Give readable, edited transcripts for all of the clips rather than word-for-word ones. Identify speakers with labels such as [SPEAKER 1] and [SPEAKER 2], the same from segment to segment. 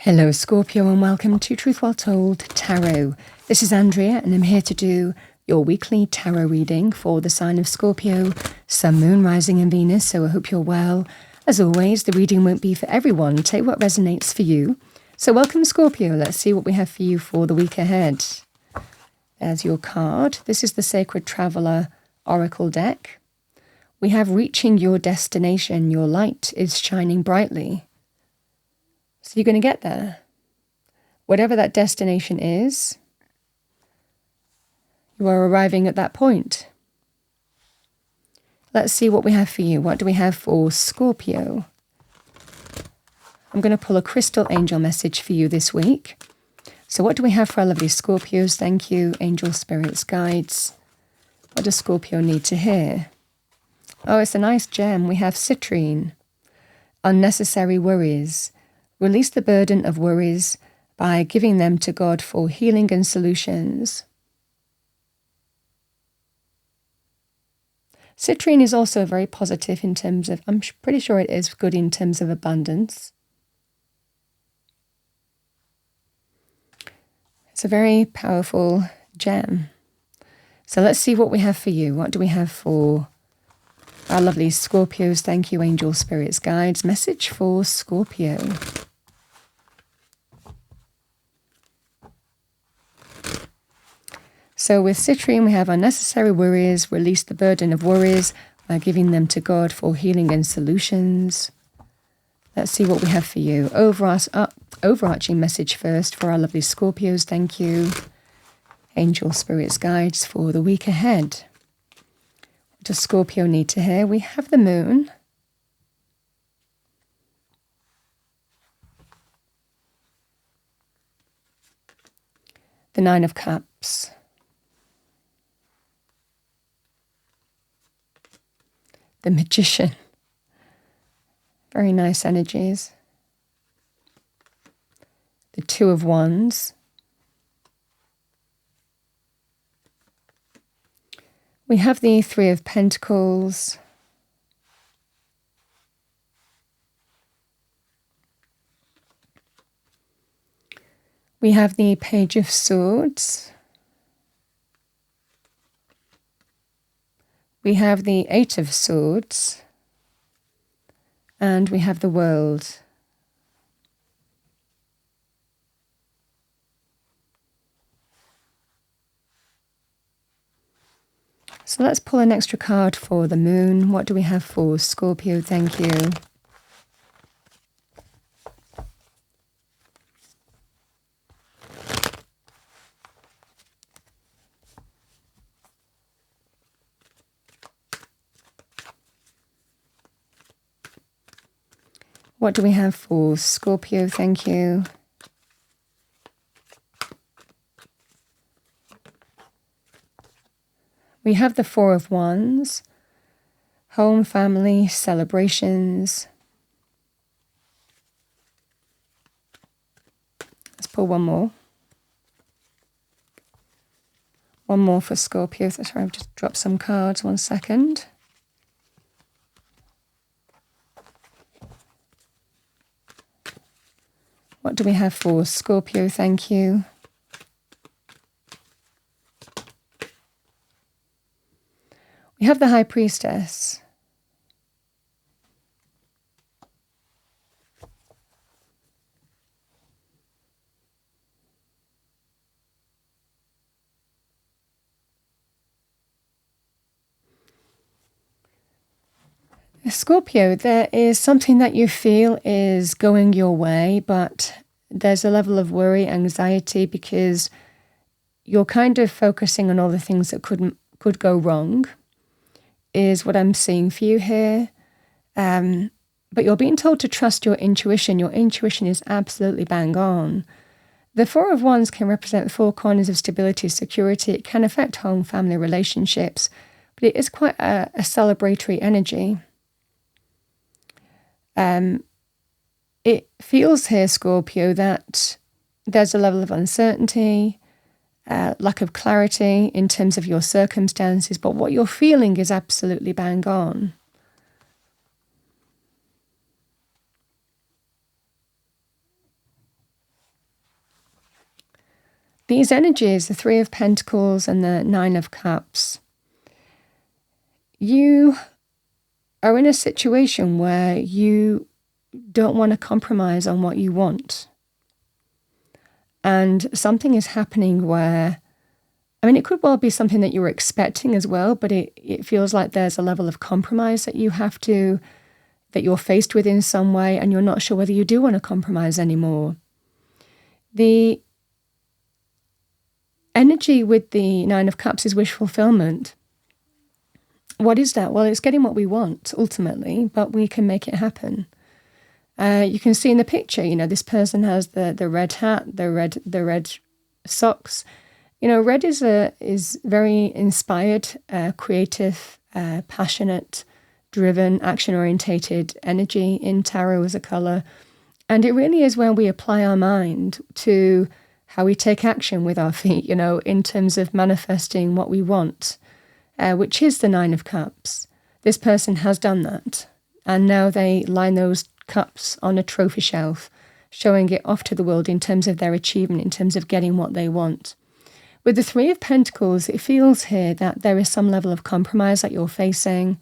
[SPEAKER 1] Hello Scorpio and welcome to Truth Well Told Tarot. This is Andrea and I'm here to do your weekly tarot reading for the sign of Scorpio, Sun, Moon, Rising and Venus, so I hope you're well. As always, the reading won't be for everyone. Take what resonates for you. So welcome Scorpio, let's see what we have for you for the week ahead. There's your card. This is the Sacred Traveler Oracle deck. We have reaching your destination, your light is shining brightly. So you're going to get there. Whatever that destination is, you are arriving at that point. Let's see what we have for you. What do we have for Scorpio? I'm going to pull a crystal angel message for you this week. So what do we have for our lovely Scorpios? Thank you, angel spirits, guides. What does Scorpio need to hear? Oh, it's a nice gem. We have citrine. Unnecessary worries. Release the burden of worries by giving them to God for healing and solutions. Citrine is also very positive in terms of, I'm pretty sure it is good in terms of abundance. It's a very powerful gem. So let's see what we have for you. What do we have for our lovely Scorpios? Thank you, angel spirits, guides. Message for Scorpio. So with citrine, we have unnecessary worries, release the burden of worries by giving them to God for healing and solutions. Let's see what we have for you. Overarching message first for our lovely Scorpios. Thank you, angel spirits, guides for the week ahead. What does Scorpio need to hear? We have the moon. The Nine of Cups. The Magician. Very nice energies. The Two of Wands. We have the Three of Pentacles. We have the Page of Swords. We have the Eight of Swords. And we have the World. So let's pull an extra card for the moon. What do we have for Scorpio? Thank you. What do we have for Scorpio? Thank you. We have the Four of Wands, home, family, celebrations. Let's pull one more. One more for Scorpio. Sorry, I've just dropped some cards. 1 second. What do we have for Scorpio? Thank you. We have the High Priestess. Scorpio, there is something that you feel is going your way, but there's a level of worry, anxiety, because you're kind of focusing on all the things that could go wrong, is what I'm seeing for you here. But you're being told to trust your intuition. Your intuition is absolutely bang on. The Four of Wands can represent the four corners of stability, security. It can affect home, family, relationships, but it is quite a celebratory energy. It feels here, Scorpio, that there's a level of uncertainty, lack of clarity in terms of your circumstances, but what you're feeling is absolutely bang on. these energies, the Three of Pentacles and the Nine of Cups, you are in a situation where you don't want to compromise on what you want. And something is happening where, I mean, it could well be something that you were expecting as well, but it feels like there's a level of compromise that you're faced with in some way, and you're not sure whether you do want to compromise anymore. The energy with the Nine of Cups is wish fulfillment. What is that? Well, it's getting what we want ultimately, but we can make it happen. You can see in the picture, this person has the red hat, the red socks. Red is very inspired, creative, passionate, driven, action-orientated energy in tarot as a color. And it really is when we apply our mind to how we take action with our feet, in terms of manifesting what we want, which is the Nine of Cups. This person has done that. And now they line those cups on a trophy shelf, showing it off to the world in terms of their achievement, in terms of getting what they want. With the Three of Pentacles, it feels here that there is some level of compromise that you're facing.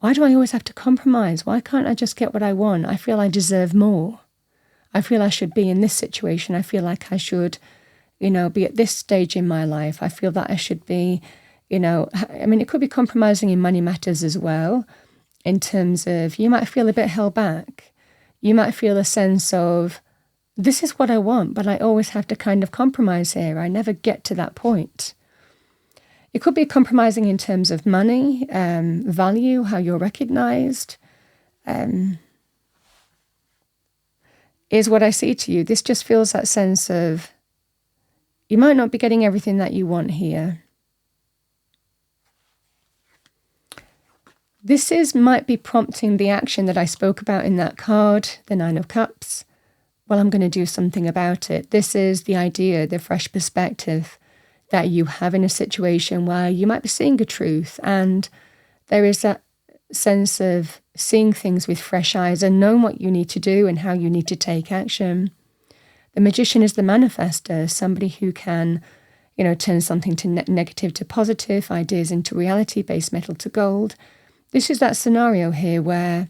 [SPEAKER 1] Why do I always have to compromise? Why can't I just get what I want? I feel I deserve more. I feel I should be in this situation. I feel like I should, be at this stage in my life. I feel that I should be, it could be compromising in money matters as well, in terms of you might feel a bit held back. You might feel a sense of, this is what I want, but I always have to kind of compromise here. I never get to that point. It could be compromising in terms of money, value, how you're recognized. Is what I see to you. This just feels that sense of, you might not be getting everything that you want here. This might be prompting the action that I spoke about in that card, the Nine of Cups. Well, I'm going to do something about it. This is the idea, the fresh perspective that you have in a situation where you might be seeing a truth, and there is that sense of seeing things with fresh eyes and knowing what you need to do and how you need to take action. The Magician is the manifester, somebody who can, turn something to negative to positive, ideas into reality, base metal to gold. This is that scenario here where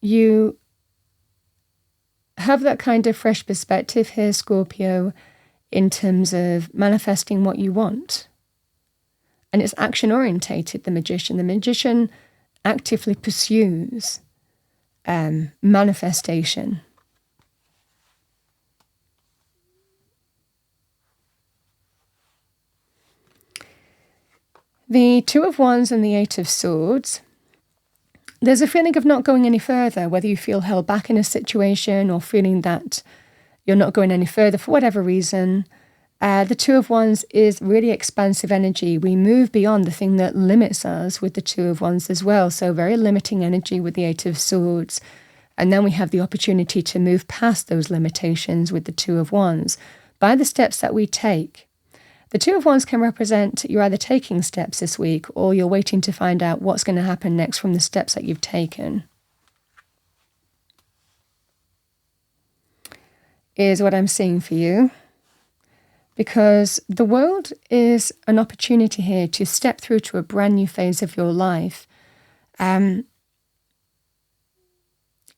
[SPEAKER 1] you have that kind of fresh perspective here, Scorpio, in terms of manifesting what you want. And it's action-orientated, the Magician. The Magician actively pursues manifestation. The Two of Wands and the Eight of Swords, there's a feeling of not going any further, whether you feel held back in a situation or feeling that you're not going any further for whatever reason. The Two of Wands is really expansive energy. We move beyond the thing that limits us with the Two of Wands as well. So very limiting energy with the Eight of Swords. And then we have the opportunity to move past those limitations with the Two of Wands by the steps that we take. The Two of Wands can represent you're either taking steps this week or you're waiting to find out what's going to happen next from the steps that you've taken. Is what I'm seeing for you. Because the world is an opportunity here to step through to a brand new phase of your life. It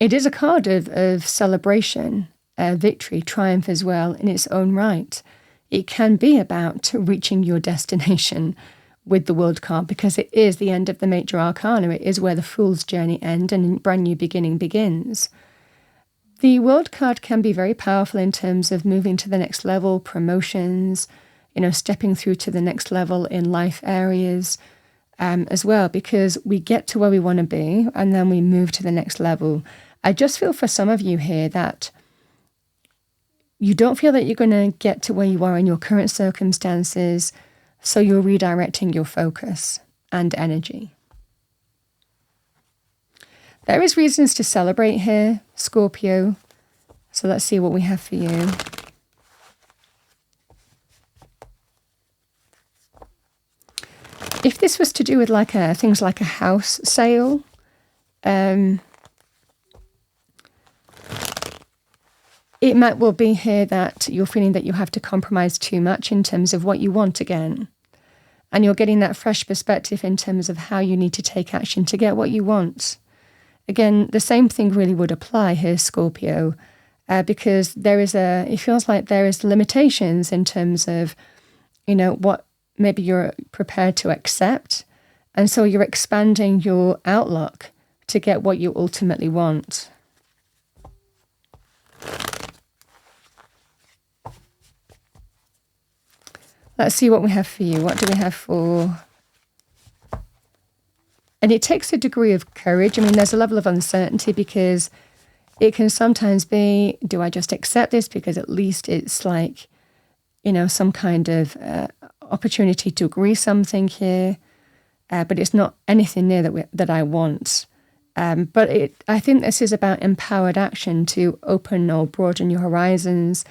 [SPEAKER 1] is a card of celebration, victory, triumph as well in its own right. It can be about reaching your destination with the World card, because it is the end of the major arcana. It is where the Fool's journey ends and a brand new beginning begins. The World card can be very powerful in terms of moving to the next level, promotions, stepping through to the next level in life areas as well, because we get to where we want to be and then we move to the next level. I just feel for some of you here that you don't feel that you're going to get to where you are in your current circumstances, so you're redirecting your focus and energy. There is reasons to celebrate here, Scorpio. So let's see what we have for you. If this was to do with things like a house sale, It might well be here that you're feeling that you have to compromise too much in terms of what you want again. And you're getting that fresh perspective in terms of how you need to take action to get what you want. Again, the same thing really would apply here, Scorpio, because it feels like there is limitations in terms of, what maybe you're prepared to accept. And so you're expanding your outlook to get what you ultimately want. Let's see what we have for you. What do we have for... And it takes a degree of courage. I mean, there's a level of uncertainty because it can sometimes be, do I just accept this? Because at least it's like, some kind of opportunity to agree something here. But it's not anything near that I want. But I think this is about empowered action to open or broaden your horizons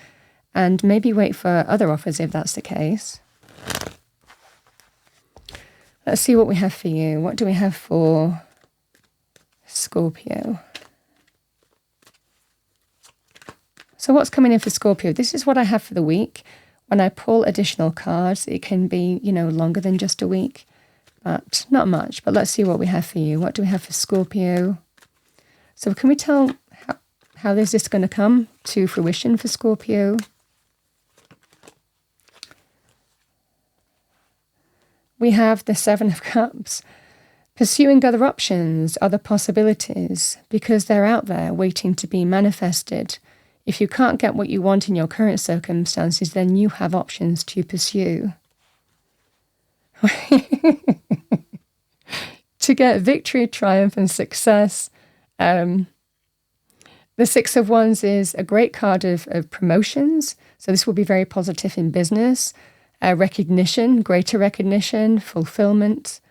[SPEAKER 1] and maybe wait for other offers if that's the case. Let's see what we have for you. What do we have for Scorpio? So what's coming in for Scorpio? This is what I have for the week. When I pull additional cards, it can be, longer than just a week, but not much. But let's see what we have for you. What do we have for Scorpio? So can we tell how is this going to come to fruition for Scorpio? We have the Seven of Cups, pursuing other options, other possibilities, because they're out there waiting to be manifested. If you can't get what you want in your current circumstances, then you have options to pursue. To get victory, triumph, and success. The Six of Wands is a great card of promotions. So this will be very positive in business. Recognition, greater recognition, fulfillment,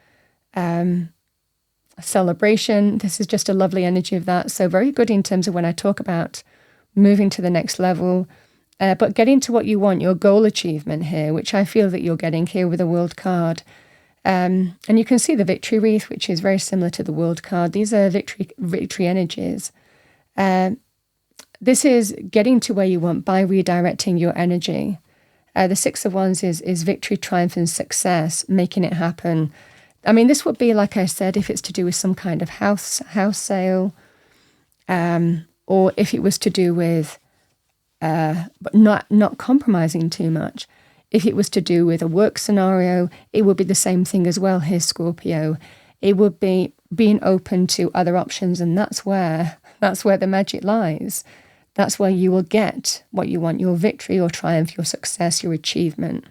[SPEAKER 1] celebration. This is just a lovely energy of that. So very good in terms of when I talk about moving to the next level, but getting to what you want, your goal achievement here, which I feel that you're getting here with the World card. And you can see the victory wreath, which is very similar to the World card. These are victory energies. This is getting to where you want by redirecting your energy. The Six of Wands is victory, triumph, and success, making it happen. I mean, this would be, like I said, if it's to do with some kind of house sale, or if it was to do with, but not compromising too much. If it was to do with a work scenario, it would be the same thing as well here, Scorpio. It would be being open to other options, and that's where the magic lies. That's where you will get what you want, your victory, your triumph, your success, your achievement.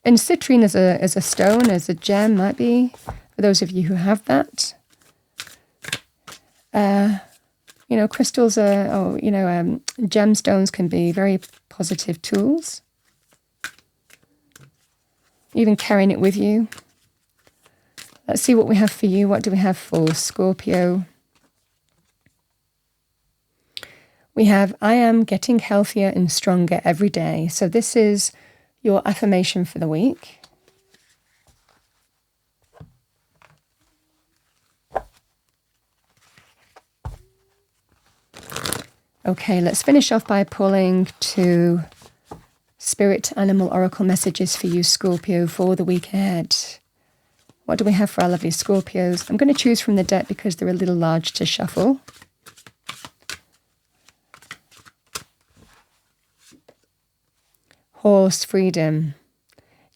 [SPEAKER 1] And citrine as a stone, as a gem, might be, for those of you who have that. Crystals gemstones can be very positive tools. Even carrying it with you. Let's see what we have for you. What do we have for Scorpio? We have, I am getting healthier and stronger every day. So this is your affirmation for the week. Okay, let's finish off by pulling two Spirit Animal Oracle messages for you, Scorpio, for the week ahead. What do we have for our lovely Scorpios? I'm going to choose from the deck because they're a little large to shuffle. Horse, freedom.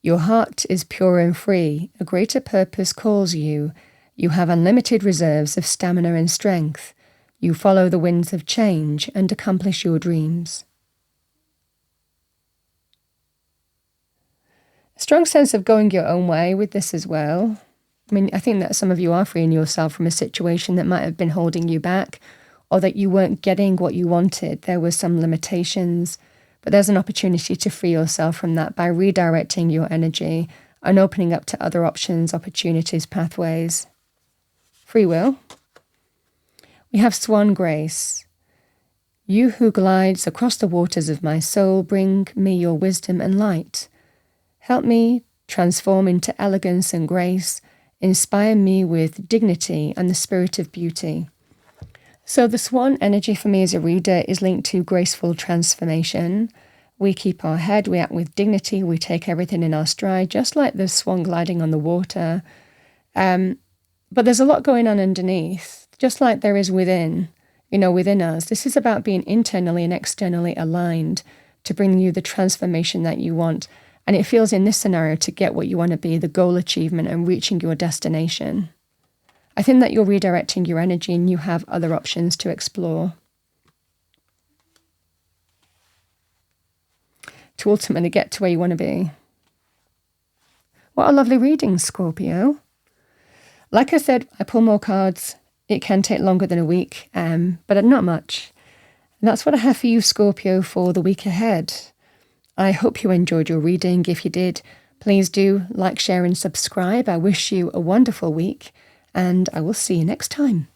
[SPEAKER 1] Your heart is pure and free. A greater purpose calls you. You have unlimited reserves of stamina and strength. You follow the winds of change and accomplish your dreams. A strong sense of going your own way with this as well. I mean, I think that some of you are freeing yourself from a situation that might have been holding you back, or that you weren't getting what you wanted. There were some limitations, but there's an opportunity to free yourself from that by redirecting your energy and opening up to other options, opportunities, pathways. Free will. We have Swan Grace. You who glides across the waters of my soul, bring me your wisdom and light. Help me transform into elegance and grace, inspire me with dignity and the spirit of beauty. So the swan energy for me as a reader is linked to graceful transformation. We keep our head, we act with dignity, we take everything in our stride, just like the swan gliding on the water. But there's a lot going on underneath, just like there is within us. This is about being internally and externally aligned to bring you the transformation that you want. And it feels in this scenario to get what you want to be, the goal achievement and reaching your destination. I think that you're redirecting your energy and you have other options to explore to ultimately get to where you want to be. What a lovely reading, Scorpio. Like I said, I pull more cards. It can take longer than a week, but not much. And that's what I have for you, Scorpio, for the week ahead. I hope you enjoyed your reading. If you did, please do like, share and subscribe. I wish you a wonderful week, and I will see you next time.